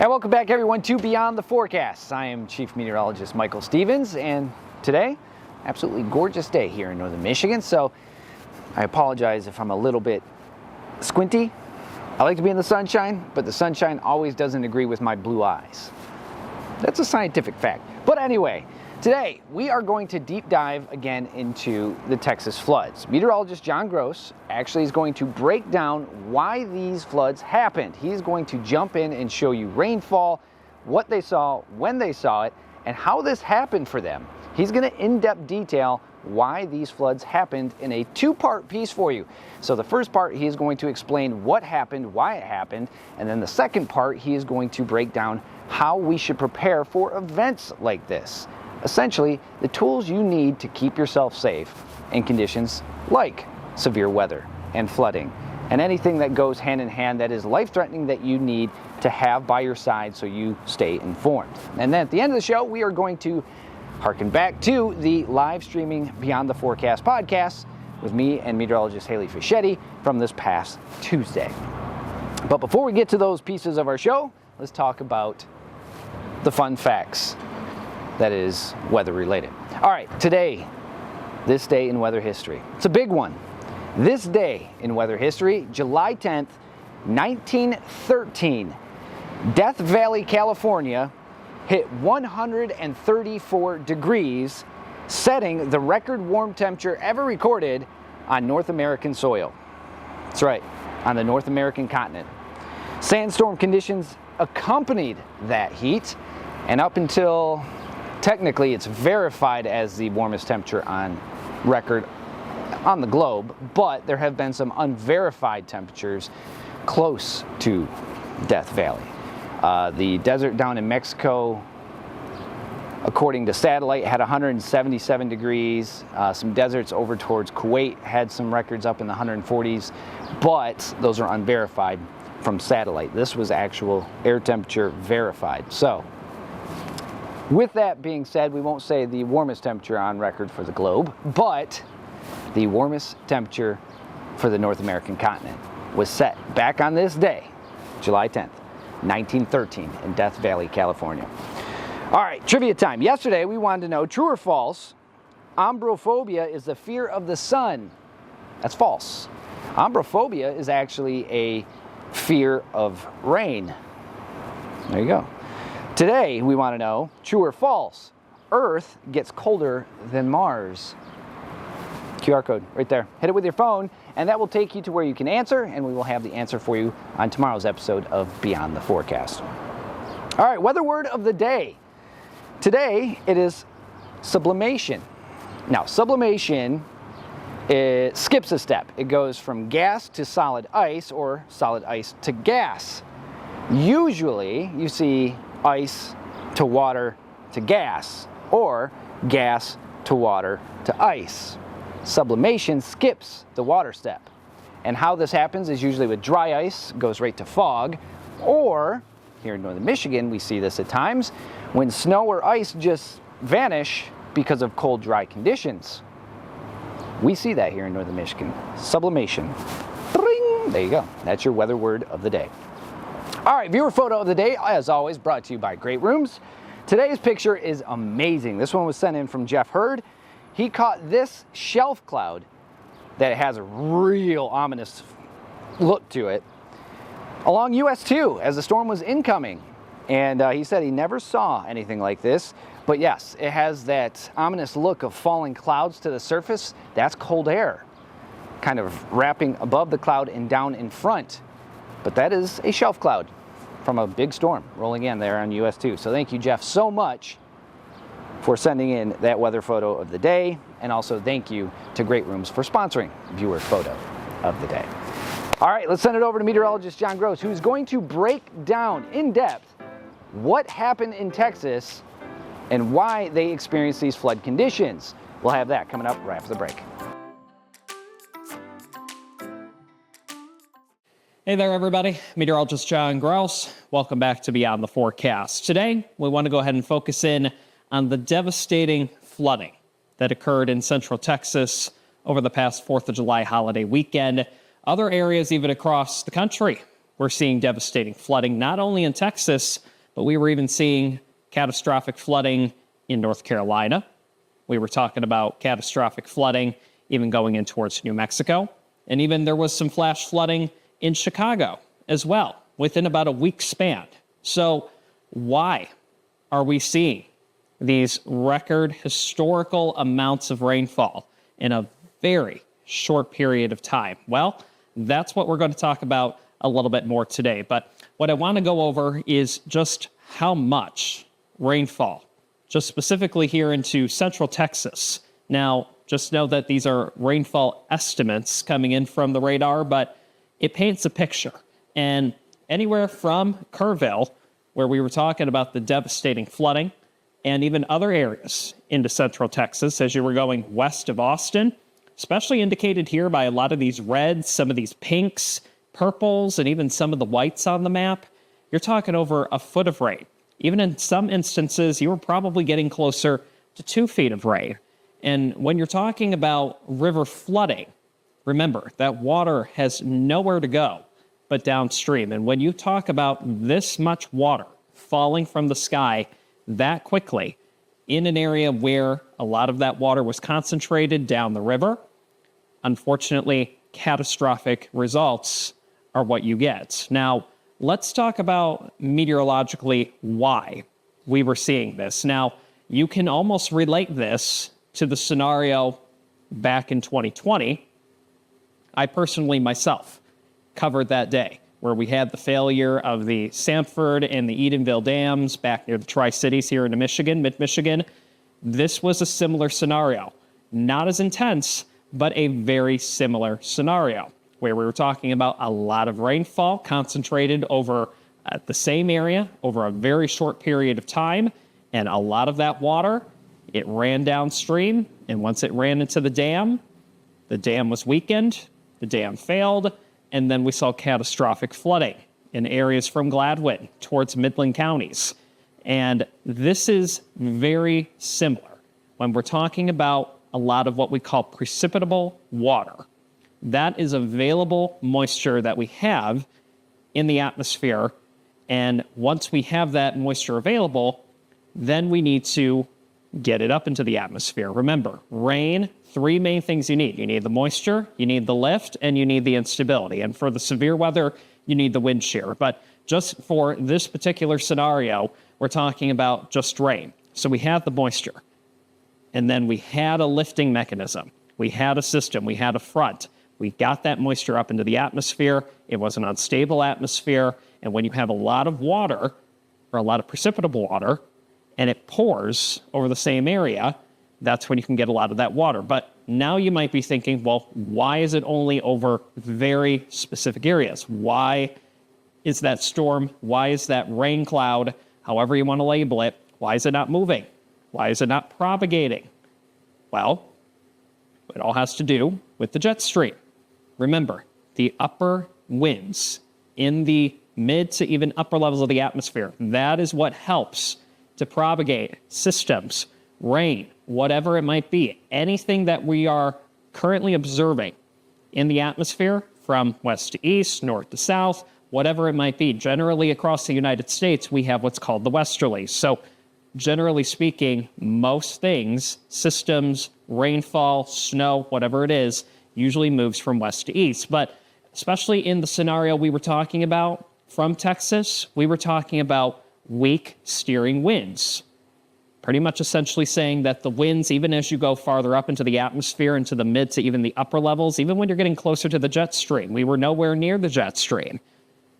And welcome back, everyone, to Beyond the Forecast. I am Chief Meteorologist Michael Stevens, and today, absolutely gorgeous day here in northern Michigan. So I apologize if I'm a little bit squinty. I like to be in the sunshine, but the sunshine always doesn't agree with my blue eyes. That's a scientific fact. But anyway, today we are going to deep dive again into the Texas floods. Meteorologist John Gross actually is going to break down why these floods happened. He's going to jump in and show you rainfall, what they saw, when they saw it, and how this happened for them. He's going to in-depth detail why these floods happened in a two-part piece for you. So the first part, he is going to explain what happened, why it happened, and then the second part, he is going to break down how we should prepare for events like this. Essentially, the tools you need to keep yourself safe in conditions like severe weather and flooding and anything that goes hand in hand that is life-threatening that you need to have by your side so you stay informed. And then at the end of the show, we are going to harken back to the live streaming Beyond the Forecast podcast with me and meteorologist Haley Fischetti from this past Tuesday. But before we get to those pieces of our show, let's talk about the fun facts that is weather related. All right, today, this day in weather history. It's a big one. This day in weather history, July 10th, 1913, Death Valley, California hit 134 degrees, setting the record warm temperature ever recorded on North American soil. That's right, on the North American continent. Sandstorm conditions accompanied that heat, and up until technically it's verified as the warmest temperature on record on the globe, but there have been some unverified temperatures close to Death Valley. The desert down in Mexico, according to satellite, had 177 degrees. Some deserts over towards Kuwait had some records up in the 140s, but those are unverified from satellite. This was actual air temperature verified. So with that being said, we won't say the warmest temperature on record for the globe, but the warmest temperature for the North American continent was set back on this day, July 10th, 1913, in Death Valley, California. All right, trivia time. Yesterday, we wanted to know, true or false, ombrophobia is the fear of the sun. That's false. Ombrophobia is actually a fear of rain. There you go. Today, we want to know, true or false, Earth gets colder than Mars. QR code right there. Hit it with your phone, and that will take you to where you can answer, and we will have the answer for you on tomorrow's episode of Beyond the Forecast. All right, weather word of the day. Today, it is sublimation. Now, sublimation, it skips a step. It goes from gas to solid ice or solid ice to gas. Usually, you see ice to water to gas or gas to water to ice. Sublimation skips the water step. And how this happens is usually with dry ice, goes right to fog, or here in northern Michigan, we see this at times, when snow or ice just vanish because of cold, dry conditions. We see that here in northern Michigan. Sublimation. Bring! There you go. That's your weather word of the day. All right, viewer photo of the day, as always, brought to you by Great Rooms. Today's picture is amazing. This one was sent in from Jeff Hurd. He caught this shelf cloud that has a real ominous look to it along US 2 as the storm was incoming. And he said he never saw anything like this. But yes, it has that ominous look of falling clouds to the surface. That's cold air kind of wrapping above the cloud and down in front. But that is a shelf cloud from a big storm rolling in there on US 2. So thank you, Jeff, so much for sending in that weather photo of the day. And also thank you to Great Rooms for sponsoring viewer photo of the day. All right, let's send it over to meteorologist John Gross, who's going to break down in depth what happened in Texas and why they experienced these flood conditions. We'll have that coming up right after the break. Hey there, everybody. Meteorologist John Gross. Welcome back to Beyond the Forecast. Today, we want to go ahead and focus in on the devastating flooding that occurred in central Texas over the past 4th of July holiday weekend. Other areas even across the country we're seeing devastating flooding, not only in Texas, but we were even seeing catastrophic flooding in North Carolina. We were talking about catastrophic flooding even going in towards New Mexico. And even there was some flash flooding in Chicago as well, within about a week span. So why are we seeing these record historical amounts of rainfall in a very short period of time? Well, that's what we're going to talk about a little bit more today. But what I want to go over is just how much rainfall, just specifically here into central Texas. Now, just know that these are rainfall estimates coming in from the radar, but it paints a picture. And anywhere from Kerrville, where we were talking about the devastating flooding, and even other areas into central Texas as you were going west of Austin, especially indicated here by a lot of these reds, some of these pinks, purples, and even some of the whites on the map, you're talking over a foot of rain. Even in some instances, you were probably getting closer to 2 feet of rain. And when you're talking about river flooding, remember that water has nowhere to go but downstream. And when you talk about this much water falling from the sky that quickly in an area where a lot of that water was concentrated down the river, unfortunately, catastrophic results are what you get. Now, let's talk about meteorologically why we were seeing this. Now, you can almost relate this to the scenario back in 2020. I personally myself covered that day where we had the failure of the Sanford and the Edenville dams back near the Tri-Cities here in Michigan, mid-Michigan. This was a similar scenario. Not as intense, but a very similar scenario where we were talking about a lot of rainfall concentrated over the same area over a very short period of time. And a lot of that water, it ran downstream. And once it ran into the dam was weakened, the dam failed, and then we saw catastrophic flooding in areas from Gladwin towards Midland counties. And this is very similar when we're talking about a lot of what we call precipitable water. That is available moisture that we have in the atmosphere. And once we have that moisture available, then we need to get it up into the atmosphere. Remember, rain, 3 main things you need. You need the moisture, you need the lift, and you need the instability. And for the severe weather, you need the wind shear. But just for this particular scenario, we're talking about just rain. So we have the moisture, and then we had a lifting mechanism. We had a system, we had a front. We got that moisture up into the atmosphere. It was an unstable atmosphere. And when you have a lot of water, or a lot of precipitable water, and it pours over the same area, that's when you can get a lot of that water. But now you might be thinking, well, why is it only over very specific areas? Why is that storm? Why is that rain cloud, however you want to label it, why is it not moving? Why is it not propagating? Well, it all has to do with the jet stream. Remember, the upper winds in the mid to even upper levels of the atmosphere, that is what helps to propagate systems, rain, whatever it might be. Anything that we are currently observing in the atmosphere from west to east, north to south, whatever it might be. Generally across the United States, we have what's called the westerlies. So generally speaking, most things, systems, rainfall, snow, whatever it is, usually moves from west to east. But especially in the scenario we were talking about from Texas, we were talking about weak steering winds. Pretty much essentially saying that the winds, even as you go farther up into the atmosphere, into the mid to even the upper levels, even when you're getting closer to the jet stream, we were nowhere near the jet stream.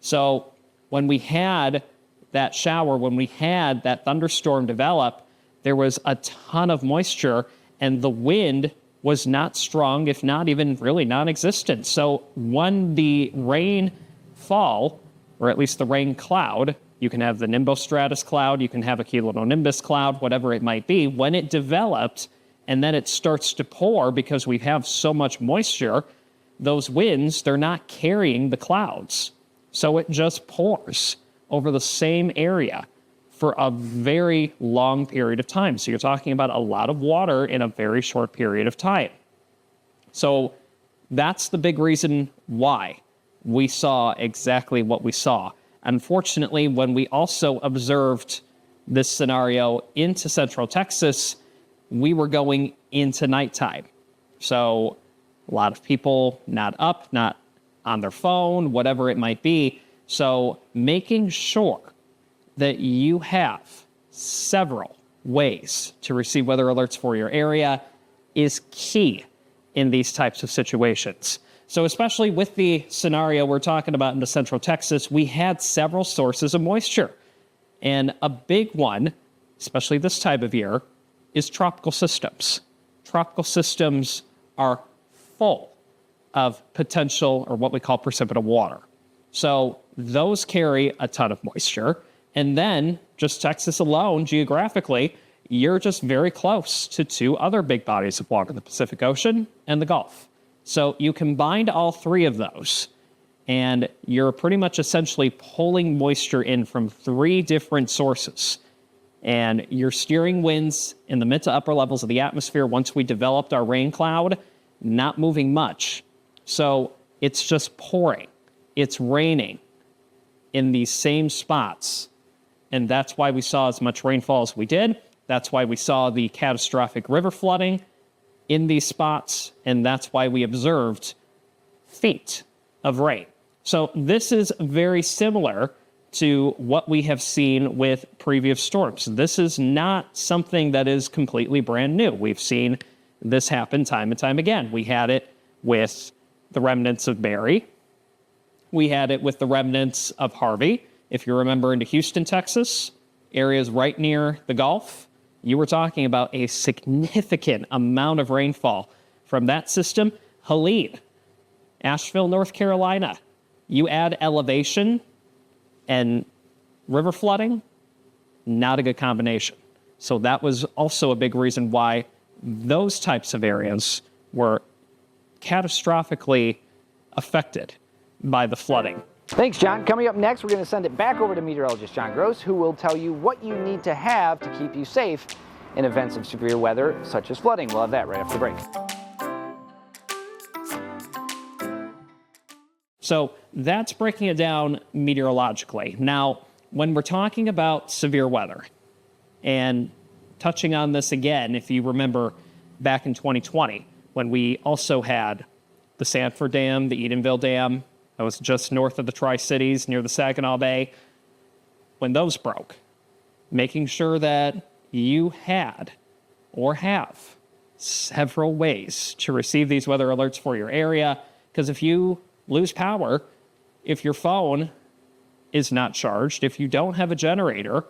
So when we had that shower, when we had that thunderstorm develop, there was a ton of moisture and the wind was not strong, if not even really non-existent. So when the rain fall, or at least the rain cloud, you can have the nimbostratus cloud, you can have a cumulonimbus cloud, whatever it might be. When it develops and then it starts to pour because we have so much moisture, those winds, they're not carrying the clouds. So it just pours over the same area for a very long period of time. So you're talking about a lot of water in a very short period of time. So that's the big reason why we saw exactly what we saw. Unfortunately, when we also observed this scenario into Central Texas, we were going into nighttime. So a lot of people not up, not on their phone, whatever it might be. So making sure that you have several ways to receive weather alerts for your area is key in these types of situations. So especially with the scenario we're talking about into Central Texas, we had several sources of moisture. And a big one, especially this time of year, is tropical systems. Tropical systems are full of potential, or what we call precipitate water. So those carry a ton of moisture. And then just Texas alone, geographically, you're just very close to two other big bodies of water, the Pacific Ocean and the Gulf. So you combined all three of those, and you're pretty much essentially pulling moisture in from three different sources. And you're steering winds in the mid to upper levels of the atmosphere once we developed our rain cloud, not moving much. So it's just pouring. It's raining in these same spots. And that's why we saw as much rainfall as we did. That's why we saw the catastrophic river flooding in these spots. And that's why we observed feet of rain. So this is very similar to what we have seen with previous storms. This is not something that is completely brand new. We've seen this happen time and time again. We had it with the remnants of Barry. We had it with the remnants of Harvey. If you remember into Houston, Texas, areas right near the Gulf, you were talking about a significant amount of rainfall from that system. Helene, Asheville, North Carolina, you add elevation and river flooding, not a good combination. So that was also a big reason why those types of areas were catastrophically affected by the flooding. Thanks, John. Coming up next, we're going to send it back over to meteorologist John Gross, who will tell you what you need to have to keep you safe in events of severe weather, such as flooding. We'll have that right after the break. So that's breaking it down meteorologically. Now, when we're talking about severe weather, and touching on this again, if you remember back in 2020, when we also had the Sanford Dam, the Edenville Dam, that was just north of the Tri-Cities near the Saginaw Bay, when those broke, making sure that you had or have several ways to receive these weather alerts for your area. Because if you lose power, if your phone is not charged, if you don't have a generator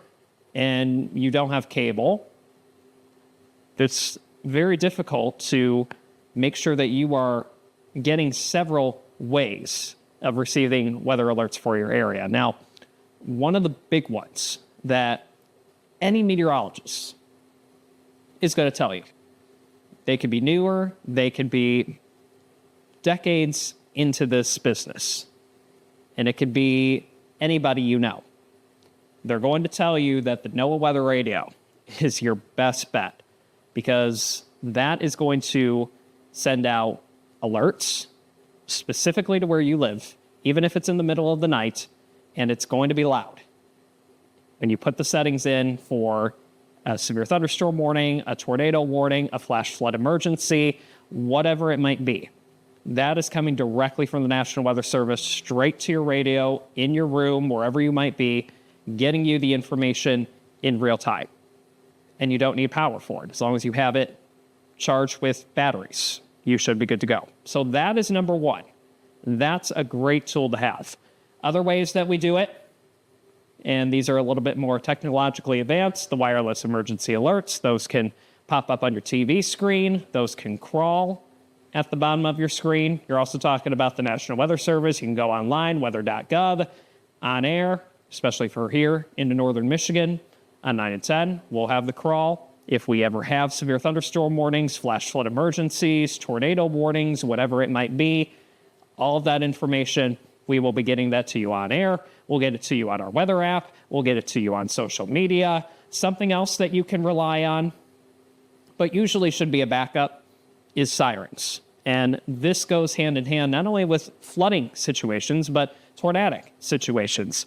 and you don't have cable, it's very difficult to make sure that you are getting several ways of receiving weather alerts for your area. Now, one of the big ones that any meteorologist is going to tell you, they could be newer, they could be decades into this business, and it could be anybody you know. They're going to tell you that the NOAA Weather Radio is your best bet, because that is going to send out alerts specifically to where you live, even if it's in the middle of the night, and it's going to be loud. When you put the settings in for a severe thunderstorm warning, a tornado warning, a flash flood emergency, whatever it might be, that is coming directly from the National Weather Service straight to your radio, in your room, wherever you might be, getting you the information in real time. And you don't need power for it. As long as you have it charged with batteries, you should be good to go. So that is number one. That's a great tool to have. Other ways that we do it, and these are a little bit more technologically advanced, the wireless emergency alerts. Those can pop up on your TV screen. Those can crawl at the bottom of your screen. You're also talking about the National Weather Service. You can go online, weather.gov, on air, especially for here into northern Michigan. On 9 and 10, we'll have the crawl. If we ever have severe thunderstorm warnings, flash flood emergencies, tornado warnings, whatever it might be, all of that information, we will be getting that to you on air. We'll get it to you on our weather app. We'll get it to you on social media. Something else that you can rely on, but usually should be a backup, is sirens. And this goes hand in hand not only with flooding situations, but tornadic situations.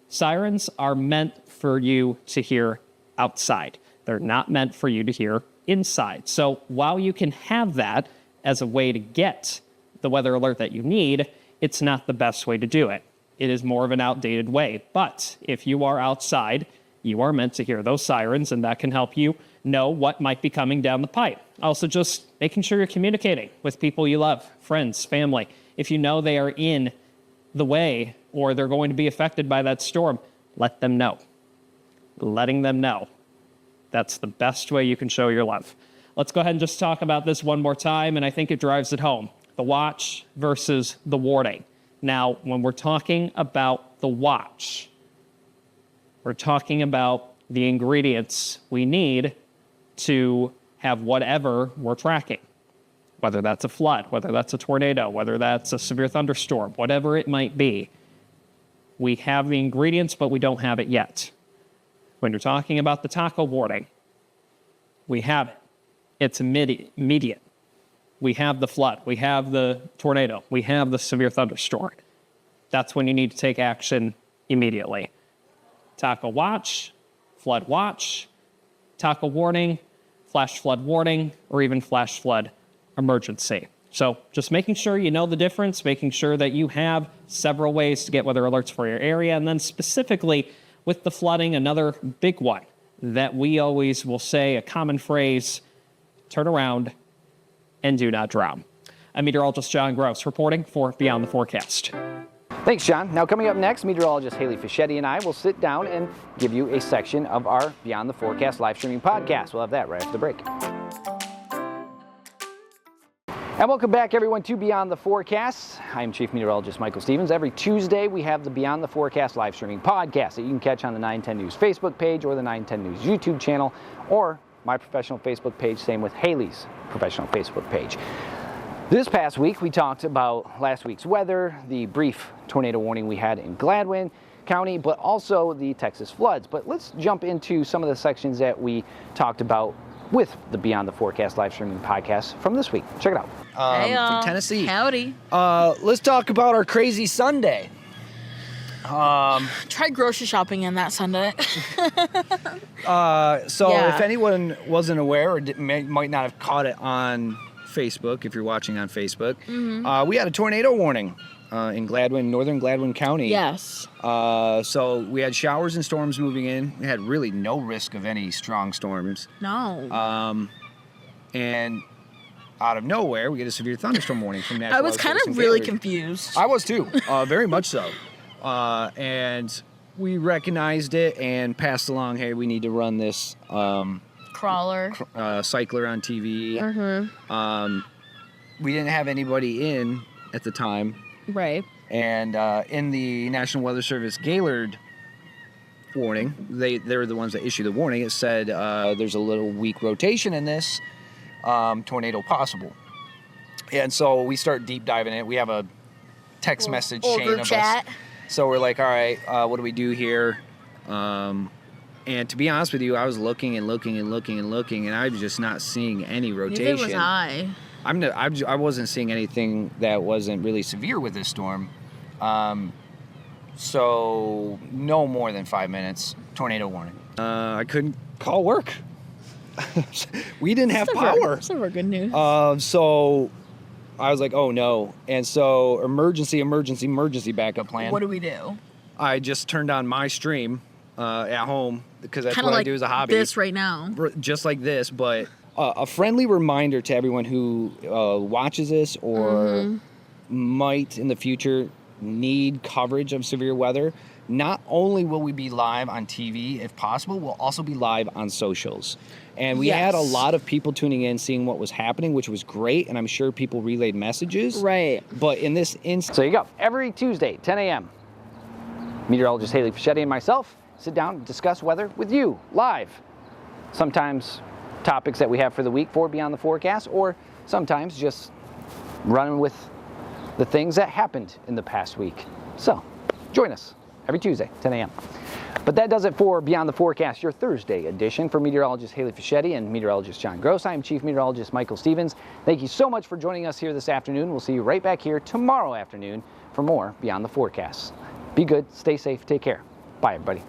Sirens are meant for you to hear outside. They're not meant for you to hear inside. So while you can have that as a way to get the weather alert that you need, it's not the best way to do it. It is more of an outdated way. But if you are outside, you are meant to hear those sirens, and that can help you know what might be coming down the pipe. Also, just making sure you're communicating with people you love, friends, family. If you know they are in the way or they're going to be affected by that storm, let them know. Letting them know. That's the best way you can show your love. Let's go ahead and just talk about this one more time, and I think it drives it home. The watch versus the warning. Now, when we're talking about the watch, we're talking about the ingredients we need to have whatever we're tracking, whether that's a flood, whether that's a tornado, whether that's a severe thunderstorm, whatever it might be. We have the ingredients, but we don't have it yet. When you're talking about the taco warning, we have it. It's immediate. We have the flood. We have the tornado. We have the severe thunderstorm. That's when you need to take action immediately. Taco watch, flood watch, taco warning, flash flood warning, or even flash flood emergency. So just making sure you know the difference, making sure that you have several ways to get weather alerts for your area, and then specifically with the flooding, another big one that we always will say, a common phrase, turn around and do not drown. I'm meteorologist John Gross reporting for Beyond the Forecast. Thanks, John. Now, coming up next, meteorologist Haley Fischetti and I will sit down and give you a section of our Beyond the Forecast live streaming podcast. We'll have that right after the break. And welcome back, everyone, to Beyond the Forecast. I'm Chief Meteorologist Michael Stevens. Every Tuesday, we have the Beyond the Forecast live streaming podcast that you can catch on the 910 News Facebook page or the 910 News YouTube channel, or my professional Facebook page, same with Haley's professional Facebook page. This past week, we talked about last week's weather, the brief tornado warning we had in Gladwin County, but also the Texas floods. But let's jump into some of the sections that we talked about with the Beyond the Forecast live streaming podcast from this week. Check it out. Hey, From Tennessee. Howdy. Let's talk about our crazy Sunday. Try grocery shopping in that Sunday. So Yeah. if anyone wasn't aware or might not have caught it on Facebook, if you're watching on Facebook, we had a tornado warning in Gladwin, northern Gladwin County. Yes. So we had showers and storms moving in. We had really no risk of any strong storms. No. And out of nowhere, we get a severe thunderstorm warning from National I was Weather kind Service of in really Gaylord. confused. I was too, very much so. And we recognized it and passed along, hey, we need to run this Crawler. cycler on TV. We didn't have anybody in at the time. Right. And in the National Weather Service Gaylord warning, they're the ones that issue the warning. It said there's a little weak rotation in this, tornado possible. And so we start deep diving in. We have a text message chain group of chat. us. So we're like, all right, what do we do here? And to be honest with you, I was looking and looking and looking and looking, and I was just not seeing any rotation. Neither was I. I wasn't seeing anything that wasn't really severe with this storm. So no more than 5 minutes, tornado warning. I couldn't call work. We didn't have power. That's never good news. So I was like, oh no. And so emergency backup plan. What do we do? I just turned on my stream at home because that's Kind what of I like do as a hobby. this right now. Just like this, but a friendly reminder to everyone who watches this or might in the future need coverage of severe weather. Not only will we be live on TV, if possible, we'll also be live on socials. And we had a lot of people tuning in, seeing what was happening, which was great, and I'm sure people relayed messages. Right. But in this instance... So you go. Every Tuesday, 10 a.m., meteorologist Haley Fischetti and myself sit down and discuss weather with you, live. Sometimes topics that we have for the week for Beyond the Forecast, or sometimes just running with the things that happened in the past week. So, join us every Tuesday, 10 a.m. But that does it for Beyond the Forecast, your Thursday edition. For meteorologist Haley Fischetti and meteorologist John Gross, I'm Chief Meteorologist Michael Stevens. Thank you so much for joining us here this afternoon. We'll see you right back here tomorrow afternoon for more Beyond the Forecast. Be good, stay safe, take care. Bye, everybody.